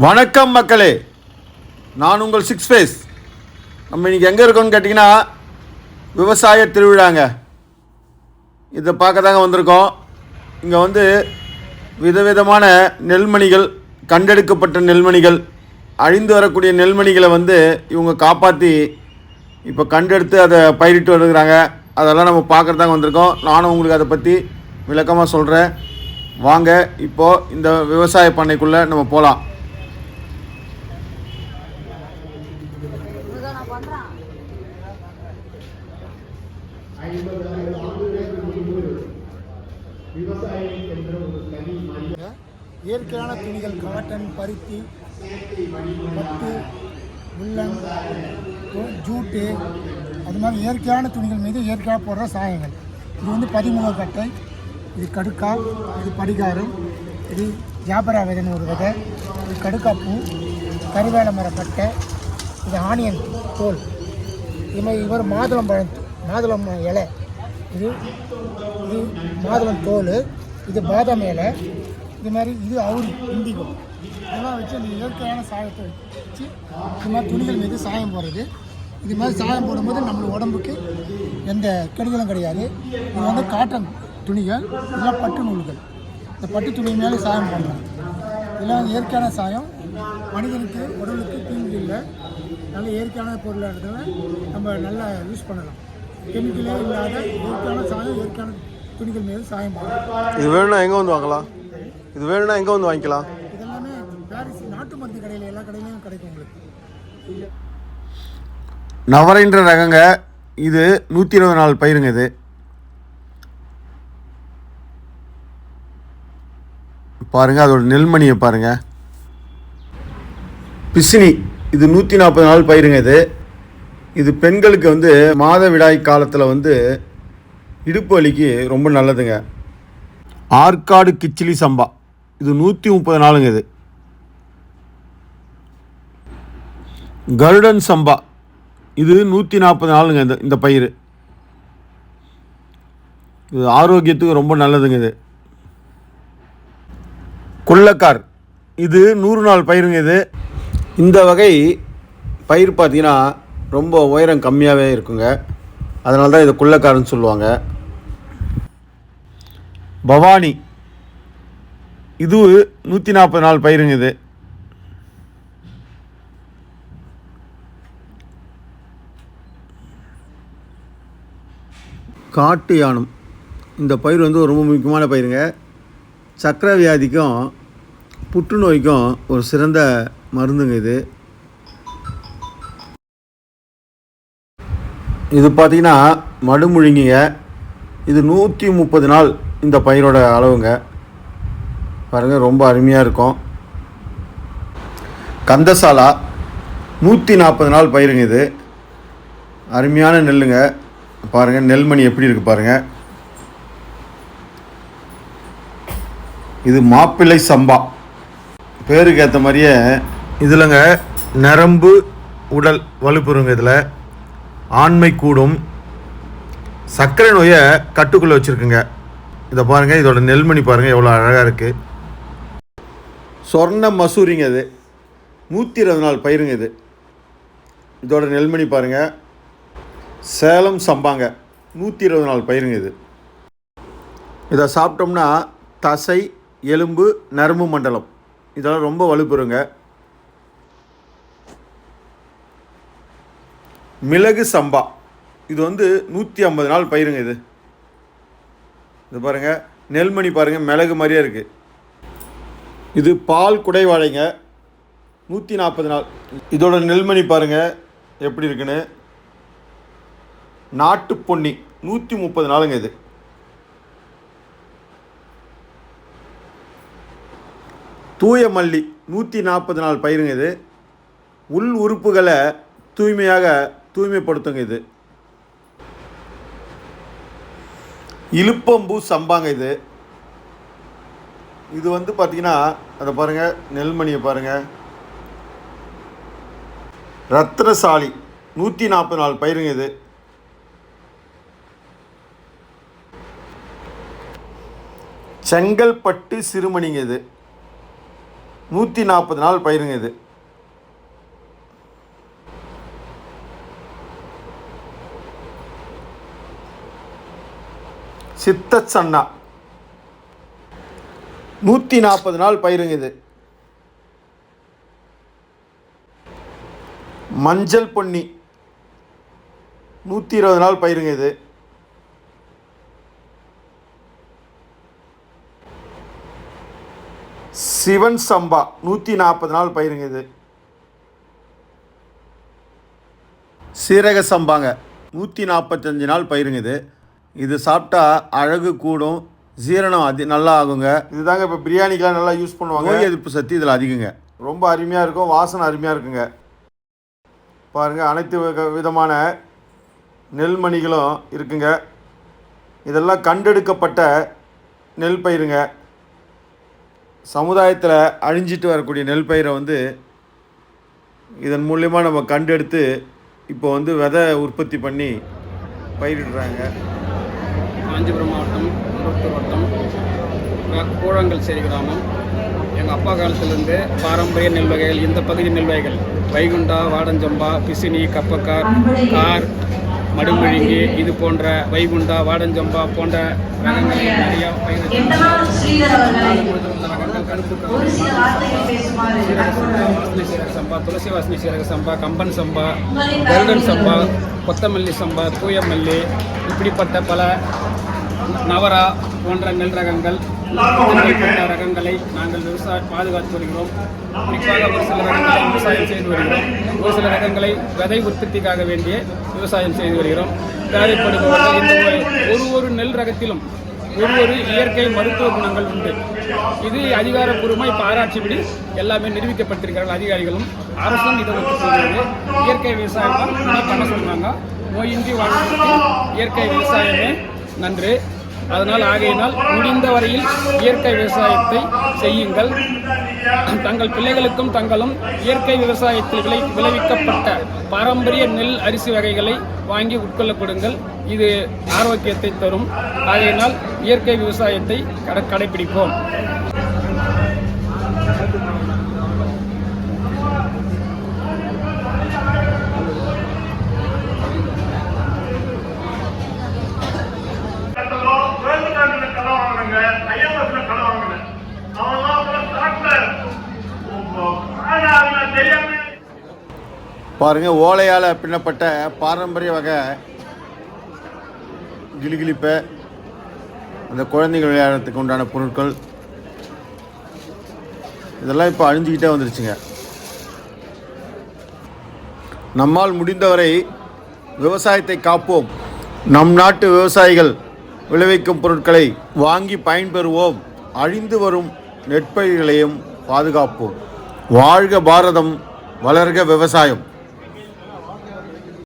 வணக்கம் மக்களே, நான் உங்கள் சிக்ஸ் ஃபேஸ். நம்ம இன்றைக்கி எங்கே இருக்கோம்னு கேட்டிங்கன்னா விவசாய திருவிழாங்க. இதை பார்க்க தாங்க வந்திருக்கோம். இங்கே வந்து விதவிதமான நெல்மணிகள், கண்டெடுக்கப்பட்ட நெல்மணிகள், அழிந்து வரக்கூடிய நெல்மணிகளை வந்து இவங்க காப்பாற்றி இப்போ கண்டெடுத்து அதை பயிரிட்டு வருகிறாங்க. அதெல்லாம் நம்ம பார்க்குறதாங்க வந்திருக்கோம். நானும் உங்களுக்கு அதை பற்றி விளக்கமாக சொல்கிறேன். வாங்க இப்போது இந்த விவசாய பண்ணைக்குள்ளே நம்ம போகலாம். இயற்கையான துணிகள் காட்டன், பருத்தி, பட்டு, உள்ளன், ஜூட்டு, அது மாதிரி இயற்கையான துணிகள் மீது இயற்கையாக போடுற சாயங்கள். இது வந்து பதிமுக கட்டை, இது கடுக்கா, இது படிகாரம், இது ஜாபரா விதைன்னு ஒரு விதை, இது கடுக்காப்பூ, கருவேல மரப்பட்டை, இது ஆனியன் தோல், இது மாதிரி இவர் மாதுளம் இலை, இது இது மாதுளம் தோல், இது பாதாம் இலை, இது மாதிரி இது அவுரி இண்டிகோ, இதெல்லாம் வச்சு அந்த இயற்கையான சாயத்தை வச்சு இது மாதிரி துணிகள் மீது சாயம் போடுறது. இது மாதிரி சாயம் போடும்போது நம்மளுக்கு உடம்புக்கு எந்த கெடுதலும் கிடையாது. இது வந்து காட்டன் துணிகள், இதெல்லாம் பட்டு நூல்கள். இந்த பட்டு துணி மேலே சாயம் போடலாம். இதெல்லாம் இயற்கையான சாயம், மனிதனுக்கு உடலுக்கு தீங்கு இல்லை. நல்ல இயற்கையான பொருளாக இருக்கிறத நம்ம நல்லா யூஸ் பண்ணலாம். கெமிக்கலே இல்லாத இயற்கையான சாயம், இயற்கையான துணிகள் மீது சாயம் போடலாம். இது வேணும்னா எங்கே வந்து வாங்கலாம்? இது வேணும்னா எங்கே வந்து வாங்கிக்கலாம்? இதெல்லாமே பாரிஸ் நாட்டு மருந்து கடையில், எல்லா கடையிலையும் கிடைக்கும் உங்களுக்கு. நவரைன்ற ரகங்க. இது 120 நாள் பயிருங்க. இது பாருங்கள், அதோட நெல்மணியை பாருங்கள். பிசினி, இது 140 நாள் பயிருங்க. இது பெண்களுக்கு வந்து மாதவிடாய் காலத்தில் வந்து இடுப்பு வலிக்கு ரொம்ப நல்லதுங்க. ஆற்காடு கிச்சிலி சம்பா, இது 130 நாளுங்க. இது கருடன் சம்பா, இது 140 நாளுங்க. இந்த பயிர் இது ஆரோக்கியத்துக்கு ரொம்ப நல்லதுங்க. இது கொள்ளக்கார், இது 100 நாள் பயிருங்க. இந்த வகை பயிர் பார்த்திங்கன்னா ரொம்ப உயரம் கம்மியாகவே இருக்குங்க. அதனால தான் இது கொள்ளக்காருன்னு சொல்லுவாங்க. பவானி, இது 140 நாள் பயிருங்க. இது காட்டு யானம், இந்த பயிர் வந்து ரொம்ப முக்கியமான பயிருங்க. சர்க்கரை வியாதிக்கும் புற்றுநோய்க்கும் ஒரு சிறந்த மருந்துங்க. இது பார்த்திங்கன்னா மடுமுழுங்கிங்க. இது 130 நாள் இந்த பயிரோட அளவுங்க. பாருங்கள், ரொம்ப அருமையாக இருக்கும். கந்தசாலா, 140 நாள் பயிருங்க. இது அருமையான நெல்லுங்க. பாருங்கள், நெல்மணி எப்படி இருக்குது பாருங்கள். இது மாப்பிள்ளை சம்பா, பேருக்கு ஏற்ற மாதிரியே இதில்ங்க நரம்பு உடல் வலுப்புறுங்க. இதில் ஆண்மை கூடும், சர்க்கரை நோயை கட்டுக்குள்ளே வச்சுருக்குங்க. இதை பாருங்கள், இதோட நெல்மணி பாருங்கள் எவ்வளோ அழகாக இருக்குது. சொர்ண மசூரிங்க, இது 120 நாள் பயிருங்க. இதோட நெல்மணி பாருங்கள். சேலம் சம்பாங்க, 120 நாள் பயிருங்க. இதை சாப்பிட்டோம்னா தசை, எலும்பு, நரம்பு மண்டலம் இதெல்லாம் ரொம்ப வலுப்பெறுங்க. மிளகு சம்பா, இது வந்து 150 நாள் பயிருங்க. இது பாருங்கள், நெல்மணி பாருங்கள், மிளகு மாதிரியே இருக்குது. இது பால் குடைவாழைங்க, 140 நாள். இதோட நெல்மணி பாருங்கள் எப்படி இருக்குன்னு. நாட்டு பொன்னி, 130 நாளுங்க. இது தூய மல்லி, 140 நாள் பயிருங்க. இது உள் உறுப்புகளை தூய்மைப்படுத்துங்க. இலுப்பம்பூ சம்பாங்க. இது வந்து பார்த்திங்கன்னா அதை பாருங்கள், நெல்மணியை பாருங்கள். ரத்னசாலி, 140 நாள் பயிருங்க. செங்கல்பட்டு சிறுமணிங்க. 140 நாள் பயிருங்க இது. சித்த சன்னா 140 நாள் பயிருங்க இது. மஞ்சள் பொன்னி 120 நாள் பயிருங்க இது. சிவன் சம்பா 140 நாள் பயிருங்க இது. சீரக சம்பாங்க 145 நாள் பயிருங்க இது. இது சாப்பிட்டா அழகு கூடும், ஜீரணம் நல்லா ஆகுங்க. இதுதாங்க இப்போ பிரியாணிக்கெலாம் நல்லா யூஸ் பண்ணுவாங்க. நோய் எதிர்ப்பு சக்தி இதில் அதிகங்க. ரொம்ப அருமையாக இருக்கும், வாசனை அருமையாக இருக்குங்க. பாருங்கள், அனைத்து விதமான நெல்மணிகளும் இருக்குங்க. இதெல்லாம் கண்டெடுக்கப்பட்ட நெல் பயிருங்க. சமுதாயத்தில் அழிஞ்சிட்டு வரக்கூடிய நெல் பயிரை வந்து இதன் மூலயமா நம்ம கண்டெடுத்து இப்போ வந்து விதை உற்பத்தி பண்ணி பயிரிடுறாங்க. காஞ்சிபுரம் மாவட்டம், அம்பத்தூர் வட்டம், கூழாங்கல்சேரி கிராமம். எங்கள் அப்பா காலத்திலேருந்து பாரம்பரிய நெல் வகைகள், இந்த பகுதி நெல் வகைகள் வைகுண்டா, வாடஞ்சம்பா, பிசினி, கப்பக்கார், கார், மடுமொழிங்கி, இது போன்ற வைகுண்டா, வாடஞ்சம்பா போன்ற ரகங்களை நிறையா சீரக சம்பா, துளசி வாசனை சீரக சம்பா, கம்பன் சம்பா, கருடன் சம்பா, கொத்தமல்லி சம்பா, தூயமல்லி, இப்படிப்பட்ட பல நவரா போன்ற நெல் ரகங்கள், ரகங்களை நாங்கள் பாதுகாத்து வருகிறோம். குறிப்பாக ஒரு சில ரகங்களை விவசாயம் செய்து வருகிறோம். ஒரு சில ரகங்களை விதை உற்பத்திக்காக வேண்டிய விவசாயம் செய்து வருகிறோம். தேவைப்படுபவர்கள் இந்த ஒரு நெல் ரகத்திலும் ஒரு இயற்கை மருத்துவ குணங்கள் உண்டு. இது அதிகாரப்பூர்வமாக இப்போ ஆராய்ச்சிப்படி எல்லாமே நிரூபிக்கப்பட்டிருக்கிறார்கள். அதிகாரிகளும் அரசும் இதை ஒத்துக்கொள்கிறது. இயற்கை விவசாயம் தான் பண்ண சொல்கிறாங்க. நோயின்றி வாழ்வதற்கு இயற்கை விவசாயமே நன்று. அதனால் ஆகையினால் முடிந்த வரையில் இயற்கை விவசாயத்தை செய்யுங்கள். தங்கள் பிள்ளைகளுக்கும் தங்களும் இயற்கை விவசாயத்தில் விளைவிக்கப்பட்ட பாரம்பரிய நெல் அரிசி வகைகளை வாங்கி உட்கொள்ள கொடுங்கள். இது ஆரோக்கியத்தை தரும். ஆகையினால் இயற்கை விவசாயத்தை கடைபிடிப்போம். பாருங்க, ஓலையால் பின்னப்பட்ட பாரம்பரிய வகை கிளிகிளிப்பை, அந்த குழந்தைகள் விளையாடுறதுக்கு உண்டான பொருட்கள் இதெல்லாம் இப்போ அழிஞ்சிக்கிட்டே வந்துருச்சுங்க. நம்மால் முடிந்தவரை விவசாயத்தை காப்போம். நம் நாட்டு விவசாயிகள் விளைவிக்கும் பொருட்களை வாங்கி பயன்பெறுவோம். அழிந்து வரும் நெற்பயிர்களையும் பாதுகாப்போம். வாழ்க பாரதம், வளர்க விவசாயம்.